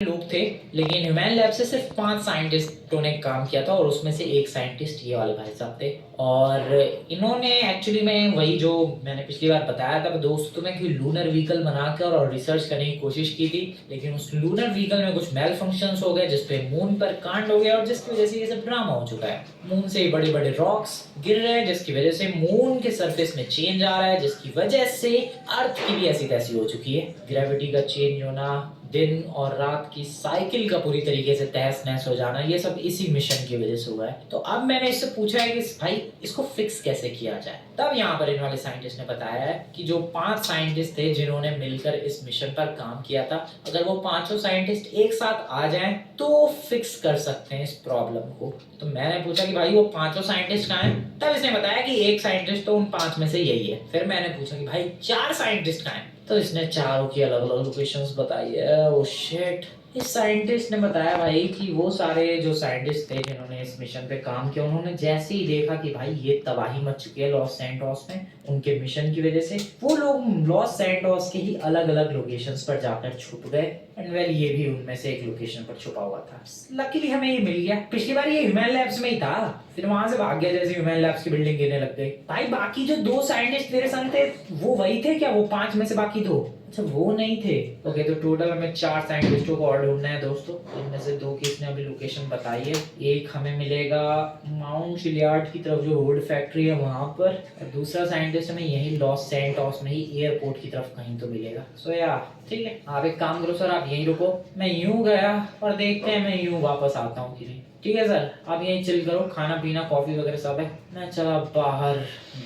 लोग थे, लेकिन ह्यूमन लैब से सिर्फ 5 साइंटिस्टों ने काम किया था और उसमें से एक साइंटिस्ट ये वाले भाई साहब थे। और इन्होंने एक्चुअली में वही जो मैंने पिछली बार बताया था दोस्तों में कि लूनर व्हीकल बनाकर और रिसर्च करने की कोशिश की थी, लेकिन उस लूनर व्हीकल में कुछ मेल फंक्शंस हो गए जिसपे मून पर कांड हो गया और जिसकी वजह से ये सब ड्रामा हो चुका है। मून से बड़े बड़े रॉक्स गिर रहे हैं जिसकी वजह से मून के सरफेस में चेंज आ रहा है, जिसकी वजह से अर्थ की भी ऐसी तैसी हो चुकी है। ग्रेविटी का चेंज होना, दिन और रात की साइकिल का पूरी तरीके से तहस नहस हो जाना, ये सब इसी मिशन की वजह से हुआ है। तो अब मैंने इससे पूछा है कि भाई इसको फिक्स कैसे किया जाए। तब यहाँ पर इन वाले साइंटिस्ट ने बताया है कि जो 5 साइंटिस्ट थे जिन्होंने मिलकर इस मिशन पर काम किया था, अगर वो पांचों साइंटिस्ट एक साथ आ जाएं तो फिक्स कर सकते हैं इस प्रॉब्लम को। तो मैंने पूछा कि भाई वो पांचों साइंटिस्ट कहाँ हैं? तब इसने बताया कि एक साइंटिस्ट तो उन 5 में से यही है। फिर मैंने पूछा कि भाई 4 साइंटिस्ट कहाँ हैं? तो इसने चारों की अलग अलग लोकेशंस बताई है। Oh shit. इस साइंटिस्ट ने बताया भाई कि वो सारे जो साइंटिस्ट थे जिन्होंने इस मिशन पे काम किया, उन्होंने जैसे ही देखा कि भाई ये तबाही मच चुकी है लॉस सैंटोस में उनके मिशन की वजह से, वो लोग लॉस सैंटोस के ही अलग अलग लोकेशंस पर जाकर छुप गए। एंड वेल ये भी उनमें से एक लोकेशन पर छुपा हुआ था। लकीली हमें ये मिल गया। पिछली बार ये ह्यूमन लैब्स में ही था, फिर वहां से भाग गया जैसे ह्यूमन लैब्स की बिल्डिंग गिरने लग गई। भाई बाकी जो 2 साइंटिस्ट तेरे संग थे वो वही थे क्या? वो 5 में से बाकी 2? अच्छा वो नहीं थे। ओके, तो टोटल हमें 4 साइंटिस्टों को और ढूंढना है दोस्तों। इनमें से 2 की इसने अभी लोकेशन बताई है। एक हमें मिलेगा माउंट शिलियार्ड की तरफ जो रोड फैक्ट्री है वहां पर, और दूसरा साइंटिस्ट हमें यही लॉस सैंटोस में ही एयरपोर्ट की तरफ कहीं तो मिलेगा। सो या ठीक है, आप एक काम करो सर, आप यहीं रुको, मैं यूं गया और देखते हैं मैं यूं वापस आता हूँ कि नहीं। ठीक है सर, आप यहीं चिल करो, खाना पीना कॉफी वगैरह सब है, मैं चला बाहर।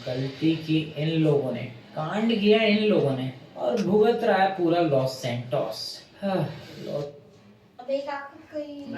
गलती की इन लोगों ने, कांड किया इन लोगों ने, और भुगत रहा है पूरा लॉस सैंटोस। हाँ, लॉस अब एक आपको कोई